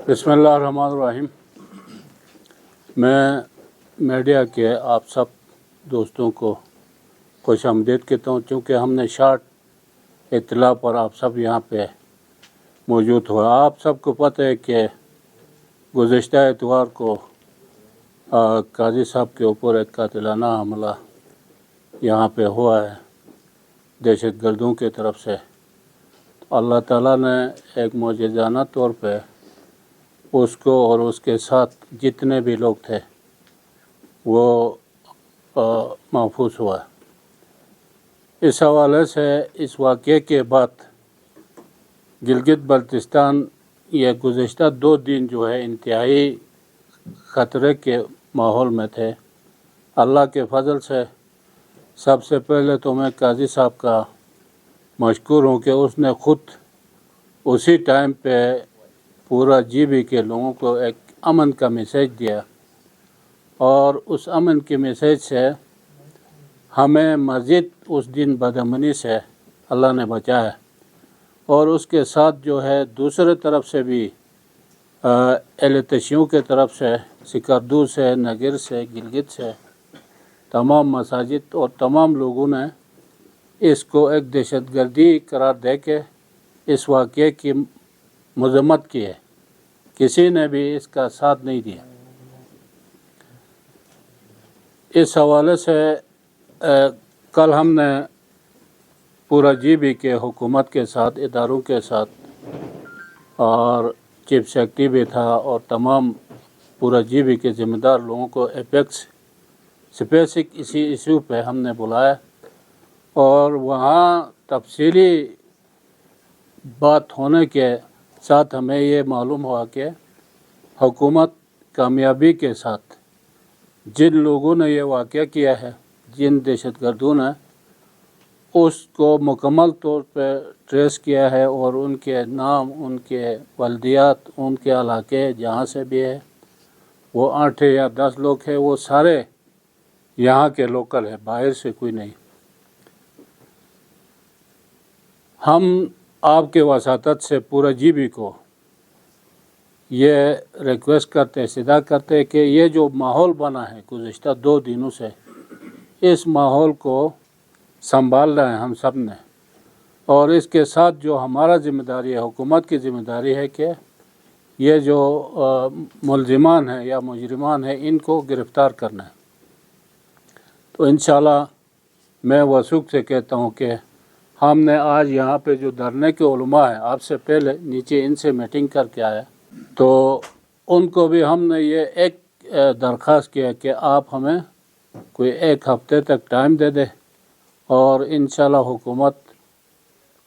बिस्मिल्लाहिर्रहमानिर्रहीम। मैं मीडिया के आप सब दोस्तों को खुशामदीद कहता हूँ, चूँकि हमने शार्ट इत्तला पर आप सब यहाँ पे मौजूद हुआ। आप सबको पता है कि गुज़िश्ता इतवार को काजी साहब के ऊपर एक कातिलाना हमला यहाँ पे हुआ है दहशत गर्दों की तरफ से। अल्लाह ताला ने एक मौजज़ाना तौर पे उसको और उसके साथ जितने भी लोग थे वो महफूज हुआ। इस हवाले से इस वाक़े के बाद गिलगित बल्तिस्तान ये गुज़िश्ता 2 दिन जो है इंतहाई ख़तरे के माहौल में थे। अल्लाह के फजल से सबसे पहले तो मैं काजी साहब का मशकूर हूँ कि उसने ख़ुद उसी टाइम पे पूरा जीबी के लोगों को एक अमन का मैसेज दिया, और उस अमन के मैसेज से हमें मज़ीद उस दिन बदअमनी से अल्लाह ने बचाया। और उसके साथ जो है दूसरे तरफ से भी एहलतशियों के तरफ से, सिकरदू से, नगर से, गिलगित से तमाम मसाजिद और तमाम लोगों ने इसको एक दहशतगर्दी करार दे के इस वाक़े की मज़म्मत की है। किसी ने भी इसका साथ नहीं दिया। इस हवाले से कल हमने पूरा जीबी के हुकूमत के साथ, इदारों के साथ, और चीफ सेक्रेटरी भी था और तमाम पूरा जीबी के ज़िम्मेदार लोगों को एपेक्स स्पेसिफिक इसी इशू पे हमने बुलाया, और वहाँ तफसीली बात होने के साथ हमें ये मालूम हुआ कि हुकूमत कामयाबी के साथ जिन लोगों ने ये वाक़या किया है, जिन दहशतगर्दों ने, उसको मुकम्मल तौर पे ट्रेस किया है और उनके नाम, उनके वल्दियात, उनके इलाके जहाँ से भी है, वो 8 या 10 लोग हैं, वो सारे यहाँ के लोकल है, बाहर से कोई नहीं। हम आपके वसातत से पूरा जीबी को ये रिक्वेस्ट करते हैं, सिदा करते हैं कि ये जो माहौल बना है गुज़िश्ता 2 दिनों से, इस माहौल को संभालना है हम सब ने। और इसके साथ जो हमारा ज़िम्मेदारी है, हुकूमत की ज़िम्मेदारी है कि ये जो मुलज़िमान हैं या मुजरिमान हैं, इनको गिरफ़्तार करना है। तो इंशाअल्लाह मैं वसूख से कहता हूँ कि हमने आज यहाँ पे जो धरने के उलमा है, आपसे पहले नीचे इनसे मीटिंग करके आया, तो उनको भी हमने ये एक दरख्वास्त किया कि आप हमें कोई 1 हफ़्ते तक टाइम दे दे, और इंशाअल्लाह हुकूमत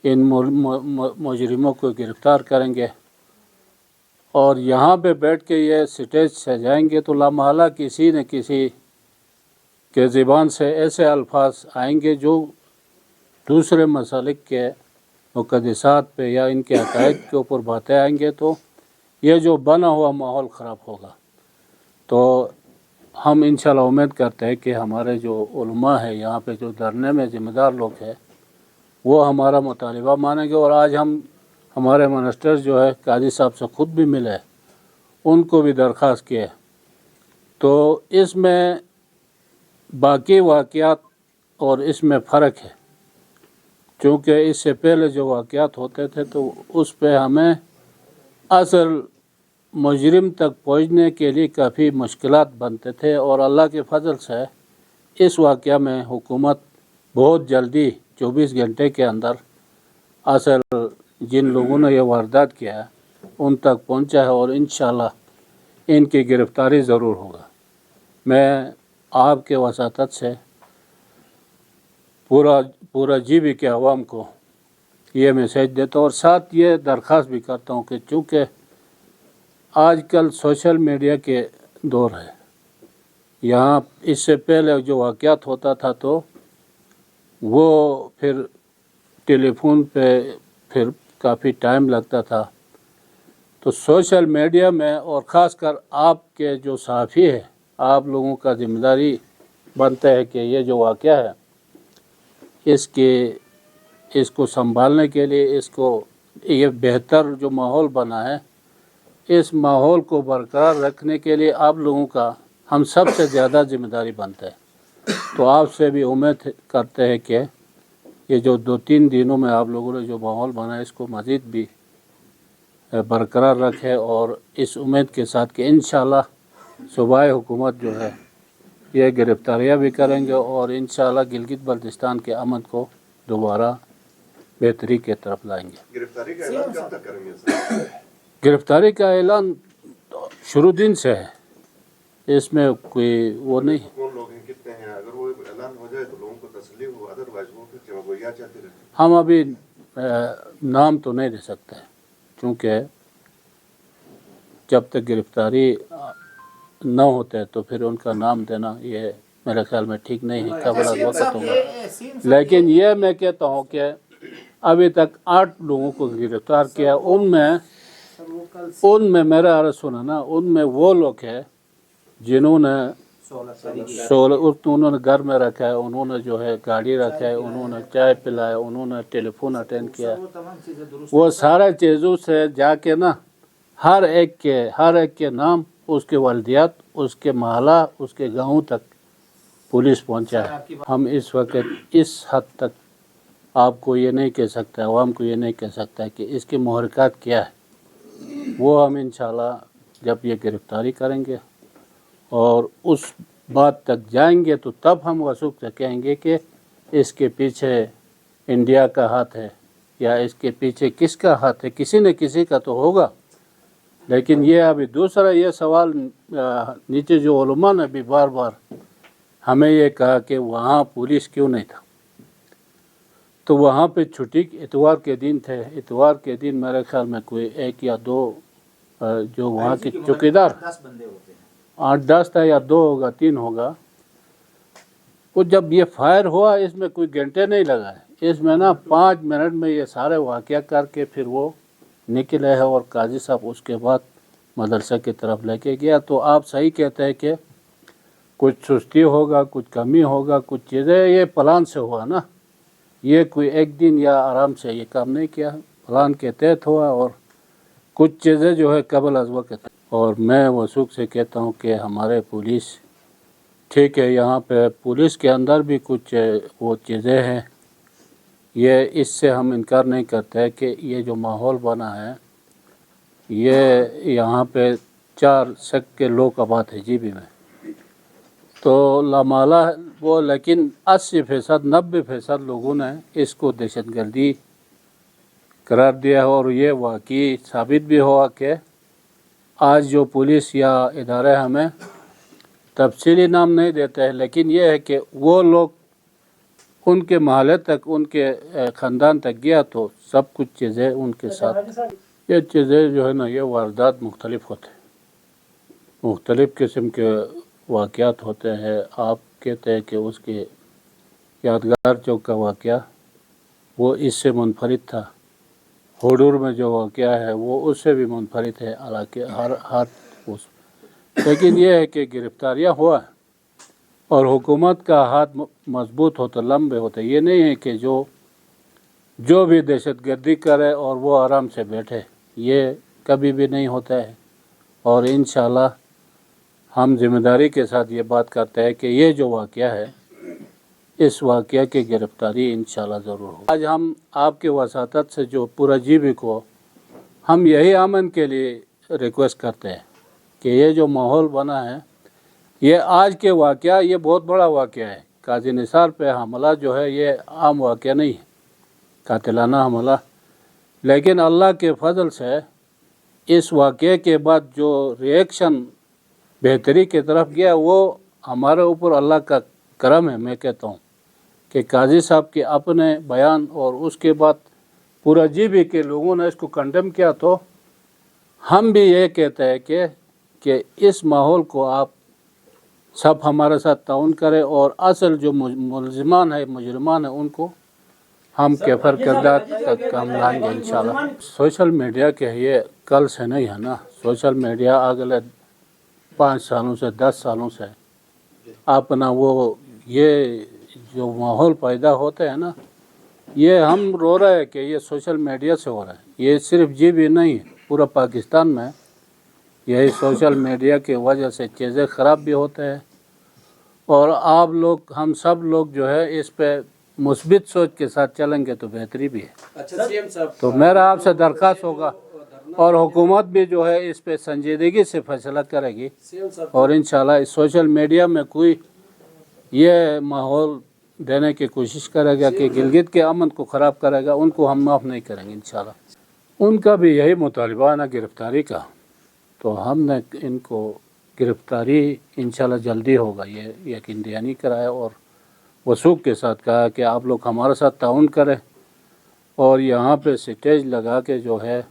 इन मुजरिमों को गिरफ़्तार करेंगे। और यहाँ पे बैठ के ये स्टेज सजाएंगे तो लामहला किसी न किसी के ज़बान से ऐसे अल्फाज आएंगे जो दूसरे मसालिक के मुक़द्दसात पे या इनके अक़ाइद के ऊपर बातें आएंगे, तो ये जो बना हुआ माहौल ख़राब होगा। तो हम इंशाअल्लाह उम्मीद करते हैं कि हमारे जो उलमा है यहाँ पे, जो धरने में ज़िम्मेदार लोग हैं, वो हमारा मुतालिबा मानेंगे। और आज हम हमारे मिनिस्टर जो है काजी साहब से ख़ुद भी मिले, उनको भी दरख्वास्त किए। तो इसमें बाकी वाक़यात और इसमें फ़र्क है, क्योंकि इससे पहले जो वाक़यात होते थे तो उस पे हमें असल मुजरिम तक पहुँचने के लिए काफ़ी मुश्किलात बनते थे। और अल्लाह के फजल से इस वाक़या में हुकूमत बहुत जल्दी 24 घंटे के अंदर असल जिन लोगों ने यह वारदात किया है उन तक पहुँचा है, और इंशाअल्लाह इनकी गिरफ़्तारी ज़रूर होगा। मैं आपके वसातत से पूरा जीबी के अवाम को ये मैसेज देता हूँ, और साथ ये दरख्वास्त भी करता हूँ कि चूँकि आजकल सोशल मीडिया के दौर है, यहाँ इससे पहले जो वाक़यात होता था तो वो फिर टेलीफोन पे फिर काफ़ी टाइम लगता था। तो सोशल मीडिया में, और ख़ास कर आपके जो सहाफ़ी है, आप लोगों का ज़िम्मेदारी बनता है कि ये जो वाक़या है इसको संभालने के लिए, इसको ये बेहतर जो माहौल बना है इस माहौल को बरकरार रखने के लिए आप लोगों का हम सबसे ज़्यादा जिम्मेदारी बनता है। तो आपसे भी उम्मीद करते हैं कि ये जो 2-3 दिनों में आप लोगों ने जो माहौल बनाया इसको मज़ीद भी बरकरार रखे, और इस उम्मीद के साथ कि इंशाल्लाह सूबाई हुकूमत जो है ये गिरफ्तारियाँ भी करेंगे और इंशाल्लाह गिलगित बल्तिस्तान के अमन को दोबारा बेहतरी की तरफ लाएंगे। गिरफ्तारी का ऐलान कब तक करेंगे सर? गिरफ्तारी का ऐलान शुरू दिन से है, इसमें कोई वो नहीं। कौन लोग हैं, कितने हैं? अगर वो ऐलान हो जाए तो लोगों को तसल्ली हो, अदरवाइज वो फिर क्या गोया चाहते रहते। हम अभी नाम तो नहीं दे सकते क्योंकि जब तक गिरफ्तारी न होते तो फिर उनका नाम देना ये मेरे ख्याल में ठीक नहीं है, कबल वक्त होगा। लेकिन ये मैं कहता हूँ कि अभी तक 8 लोगों को गिरफ्तार किया, उनमें मेरा अर्ज सुना ना, उनमें वो लोग हैं जिन्होंने 16 उन्होंने घर में रखा है, उन्होंने जो है गाड़ी रखा है, उन्होंने चाय पिलाया, उन्होंने टेलीफोन अटेंड किया, वो सारे चीज़ों से जाके ना हर एक के नाम, उसके वालदियात, उसके महला, उसके गांव तक पुलिस पहुंचा है। हम इस वक्त इस हद तक आपको ये नहीं कह सकता, आवाम को ये नहीं कह सकता कि इसके मुहर्रिकात क्या है। वो हम इंशाल्लाह जब ये गिरफ्तारी करेंगे और उस बात तक जाएंगे तो तब हम वसूख से कहेंगे कि इसके पीछे इंडिया का हाथ है या इसके पीछे किसका हाथ है। किसी न किसी का तो होगा। लेकिन ये अभी दूसरा ये सवाल नीचे जो उलमा ने भी बार बार हमें ये कहा कि वहाँ पुलिस क्यों नहीं था, तो वहाँ पे छुट्टी इतवार के दिन थे। इतवार के दिन मेरे ख्याल में कोई 1 या 2 जो वहाँ के चौकीदार 8-10 था या 2 होगा 3 होगा, वो जब ये फायर हुआ इसमें कोई घंटे नहीं लगा है, इसमें ना 5 मिनट में ये सारे वाक़या करके फिर वो निकले है और काजी साहब उसके बाद मदरसे की तरफ लेके गया। तो आप सही कहते हैं कि कुछ सुस्ती होगा, कुछ कमी होगा, कुछ चीज़ें ये प्लान से हुआ ना, ये कोई एक दिन या आराम से ये काम नहीं किया, प्लान के तहत हुआ और कुछ चीज़ें जो है कबल अज़ वक़्त। और मैं वसूख से कहता हूँ कि हमारे पुलिस ठीक है, यहाँ पे पुलिस के अंदर भी कुछ वो चीज़ें हैं, ये इससे हम इनकार नहीं करते कि ये जो माहौल बना है ये यहाँ पे 4 शक के लोग आबाद है जीबी में, तो लामाला वो, लेकिन 80% 90% लोगों ने इसको दहशतगर्दी करार दिया है। और ये वाकई साबित भी हुआ कि आज जो पुलिस या इदारे हमें तफसीली नाम नहीं देते हैं, लेकिन ये है कि वो लोग उनके महल्ले तक, उनके ख़ानदान तक गया तो सब कुछ चीज़ें उनके साथ, ये चीज़ें जो है ना ये वारदात मुख्तलिफ होते हैं, मुख्तलिफ़ किस्म के वाक़यात होते हैं। आप कहते हैं कि उसके यादगार चौक का वाक़या वो इससे मुनफरिद था, हुडूर में जो वाक़या है वो उससे भी मुनफरिद है, हालांकि हर उस, लेकिन ये है कि गिरफ्तारियाँ हुआ है और हुकूमत का हाथ मजबूत होता, लंबे होते। ये नहीं है कि जो भी दहशतगर्दी करे और वो आराम से बैठे, ये कभी भी नहीं होता है। और इंशाल्लाह हम जिम्मेदारी के साथ ये बात करते हैं कि ये जो वाक़या है इस वाक़या की गिरफ्तारी इंशाल्लाह ज़रूर हो। आज हम आपके वसातत से जो पूरा जीबी को हम यही अमन के लिए रिक्वेस्ट करते हैं कि ये जो माहौल बना है ये आज के वाक़या, ये बहुत बड़ा वाक़या है। काजी निसार पे हमला जो है ये आम वाक़या नहीं है, कातिलाना हमला, लेकिन अल्लाह के फजल से इस वाक़ये के बाद जो रिएक्शन बेहतरी की तरफ गया वो हमारे ऊपर अल्लाह का करम है। मैं कहता हूँ कि काजी साहब के अपने बयान और उसके बाद पूरा जीबी के लोगों ने इसको कंडेम किया, तो हम भी ये कहते हैं कि इस माहौल को आप सब हमारे साथ ताउन करें और असल जो मुलजिमान है, मुजरिमान है, उनको हम कैफर किरदार तक हम लाएंगे इंशाल्लाह। सोशल मीडिया के ये कल से नहीं है ना, सोशल मीडिया अगले 5 सालों से 10 सालों से अपना वो ये जो माहौल पैदा होते हैं ना, ये हम रो रहे हैं कि ये सोशल मीडिया से हो रहा है। ये सिर्फ जीबी नहीं है, पूरा पाकिस्तान में यही सोशल मीडिया की वजह से चीज़ें ख़राब भी होते हैं और आप लोग हम सब लोग जो है इस पे मुस्बित सोच के साथ चलेंगे तो बेहतरी भी है। अच्छा सीएम साहब, तो मेरा आपसे दरख्वास्त होगा और हुकूमत भी जो है इस पे संजीदगी से फैसला करेगी सीएम साहब, और इंशाल्लाह इस सोशल मीडिया में कोई ये माहौल देने की कोशिश करेगा कि गिलगित के अमन को ख़राब करेगा, उनको हम माफ़ नहीं करेंगे इंशाल्लाह। उनका भी यही मुतालबा है ना गिरफ़्तारी का, तो हमने इनको गिरफ़्तारी इंशाल्लाह जल्दी होगा ये यकीन दहानी कराया और वसूख के साथ कहा कि आप लोग हमारे साथ ताउन करें और यहाँ पे स्टेज लगा के जो है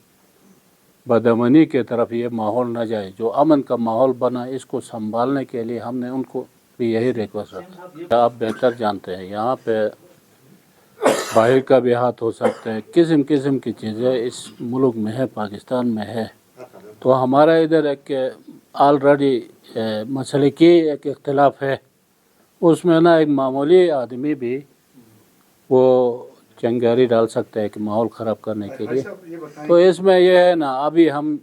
बदअमनी की तरफ ये माहौल न जाए, जो अमन का माहौल बना इसको संभालने के लिए हमने उनको भी यही रिक्वेस्ट रखा। आप बेहतर जानते हैं यहाँ पे बाहर का भी हाथ हो सकते हैं, किस्म किस्म की चीज़ें इस मुल्क में है, पाकिस्तान में है। तो हमारा इधर एक ऑलरेडी मसले की एक इख्तिलाफ है, उसमें ना एक मामूली आदमी भी वो चंगारी डाल सकता है कि माहौल ख़राब करने के लिए। तो इसमें यह है ना, अभी हम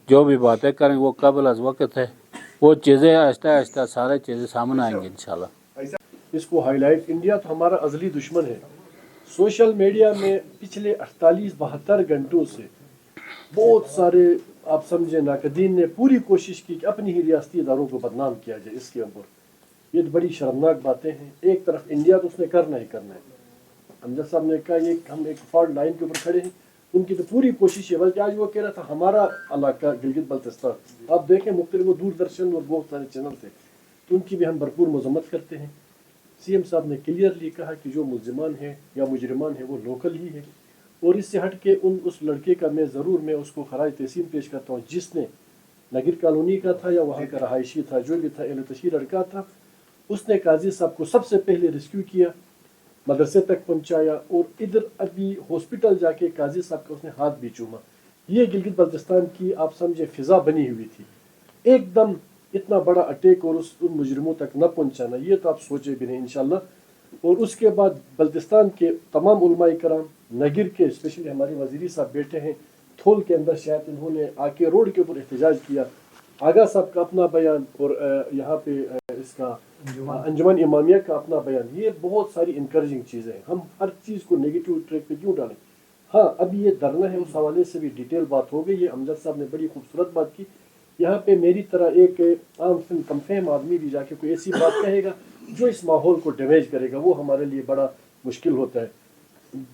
जो भी बातें करेंगे वो कबल अज़ वक़्त है, वो चीज़ें आहिस्ता आहिस्ता सारे चीज़ें सामने आएंगी इंशाल्लाह। इसको हाईलाइट, इंडिया तो हमारा अज़ली दुश्मन है। सोशल मीडिया में पिछले 48-72 घंटों से बहुत सारे आप समझे नाकदीन ने पूरी कोशिश की कि अपनी ही रियासती इदारों को बदनाम किया जाए। इसके ऊपर ये बड़ी शर्मनाक बातें हैं। एक तरफ इंडिया तो उसने करना ही करना है। अमजद साहब ने कहा ये हम एक फॉल्ट लाइन के ऊपर खड़े हैं, उनकी तो पूरी कोशिश है। बल्कि आज वो कह रहा था हमारा इलाका गिलगित बल्तिस्तान, आप देखें मुख्तलिफ वो दूरदर्शन और बहुत सारे चैनल थे, तो उनकी भी हम भरपूर मजम्मत करते हैं। सीएम साहब ने क्लियरली कहा कि जो मुलजिमान है या मुजरिमान है वो लोकल ही है और इससे हट के उस लड़के का मैं उसको खराज तहसीन पेश करता हूँ जिसने नगीर कॉलोनी का था या वहाँ का रहायशी था, जो भी था एहल तशहीर लड़का था, उसने काजी साहब को सबसे पहले रेस्क्यू किया, मदरसे तक पहुँचाया और इधर अभी हॉस्पिटल जाके काजी साहब का उसने हाथ भी चूमा। ये गिलगित बल्तिस्तान की आप समझे फिजा बनी हुई थी। एकदम इतना बड़ा अटैक और उन मुजरिमों तक न पहुँचाना, ये तो आप सोचे भी नहीं इंशाल्लाह। और उसके बाद बल्तिस्तान के तमाम उलमाए कराम, नगीर के स्पेशली हमारे वजीरी साहब बैठे हैं थोल के अंदर, शायद उन्होंने आके रोड के ऊपर एहतजाज किया। आगा साहब का अपना बयान और यहाँ पे इसका अंजुमन इमामिया का अपना बयान, ये बहुत सारी इंकरेजिंग चीज़ें हैं। हम हर चीज़ को नेगेटिव ट्रैक पे क्यों डालें। हाँ, अभी ये धरना है, उस हवाले से भी डिटेल बात हो गई है। अमजद साहब ने बड़ी खूबसूरत बात की। यहाँ पे मेरी तरह एक आम कमफहम आदमी भी जाके कोई ऐसी बात कहेगा जो इस माहौल को डैमेज करेगा, वो हमारे लिए बड़ा मुश्किल होता है।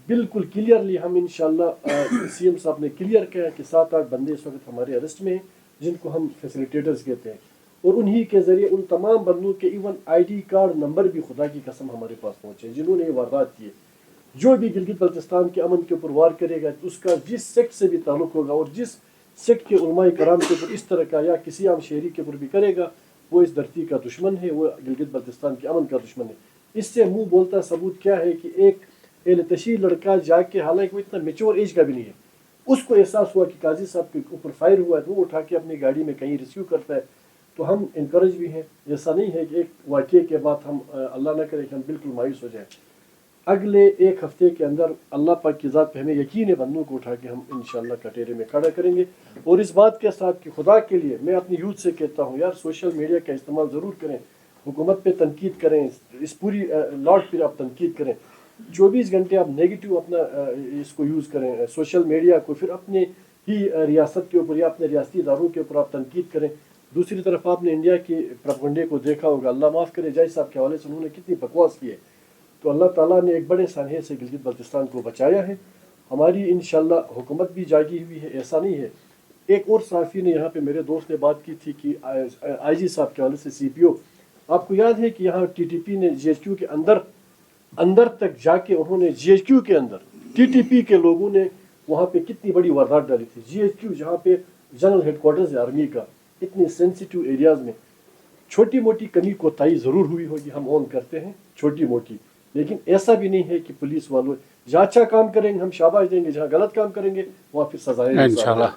बिल्कुल क्लियरली हम इंशाल्लाह सीएम साहब ने क्लियर किया कि 7-8 बंदे इस वक्त हमारे अरेस्ट में हैं जिनको हम फैसिलिटेटर्स कहते हैं और उन्हीं के ज़रिए उन तमाम बंदों के इवन आईडी कार्ड नंबर भी खुदा की कसम हमारे पास पहुँचे जिन्होंने ये वारदात किए। जो भी गिलगित बल्तिस्तान के अमन के ऊपर वार करेगा तो उसका जिस सेक्ट से भी ताल्लुक़ होगा और जिस सेक्ट के उलमाए कराम के ऊपर इस तरह का या किसी आम शहरी के ऊपर भी करेगा, वो इस धरती का दुश्मन है, वो गिलगित बल्तिस्तान के अमन का दुश्मन है। इससे मुँह बोलता सबूत क्या है कि एक एहल तशहीर लड़का जाके, हालांकि वो इतना मेच्योर एज का भी नहीं है, उसको एहसास हुआ कि काजी साहब के ऊपर फायर हुआ है तो वो उठा के अपनी गाड़ी में कहीं रिसीव करता है। तो हम इनकरेज भी हैं। ऐसा नहीं है कि एक वाक़े के बाद हम अल्लाह ना करे कि हम बिल्कुल मायूस हो जाएं। अगले एक हफ्ते के अंदर अल्लाह पाक की ज़ात पे हमें यकीन है, बंदों को उठा के हम इंशाल्लाह कटेरे में खड़ा करेंगे। और इस बात के साथ कि खुदा के लिए मैं अपनी यूथ से कहता हूँ, यार सोशल मीडिया का इस्तेमाल ज़रूर करें, हुकूमत पे तनकीद करें, इस पूरी लॉट पर आप तनकीद करें। 24 घंटे आप नेगेटिव अपना इसको यूज़ करें सोशल मीडिया को, फिर अपने ही रियासत के ऊपर या अपने रियासती इदारों के ऊपर आप तनकीद करें। दूसरी तरफ आपने इंडिया के प्रोपेगेंडे को देखा होगा, अल्लाह माफ़ करे जय साहब के हवाले से उन्होंने कितनी बकवास की है। तो अल्लाह ताला ने एक बड़े सानहे से गिलगित बल्तिस्तान को बचाया है। हमारी इंशाल्लाह हुकूमत भी जागी हुई है, ऐसा नहीं है। एक और सहाफ़ी ने यहाँ पे मेरे दोस्त ने बात की थी कि IG साहब के हवाले से CPO, आपको याद है कि यहाँ TTP ने GHQ के अंदर तक जाके उन्होंने GHQ के अंदर TTP के लोगों ने वहाँ पे कितनी बड़ी वारदात डाली थी। GHQ जहाँ पे जनरल हेडक्वार्टर्स है आर्मी का, इतनी सेंसिटिव एरियाज़ में छोटी मोटी कमी कोताही ज़रूर हुई होगी, हम ऑन करते हैं छोटी मोटी, लेकिन ऐसा भी नहीं है कि पुलिस वालों जहाँ अच्छा काम करेंगे हम शाबाश देंगे, जहाँ गलत काम करेंगे वहाँ फिर सजाएं इंशाल्लाह।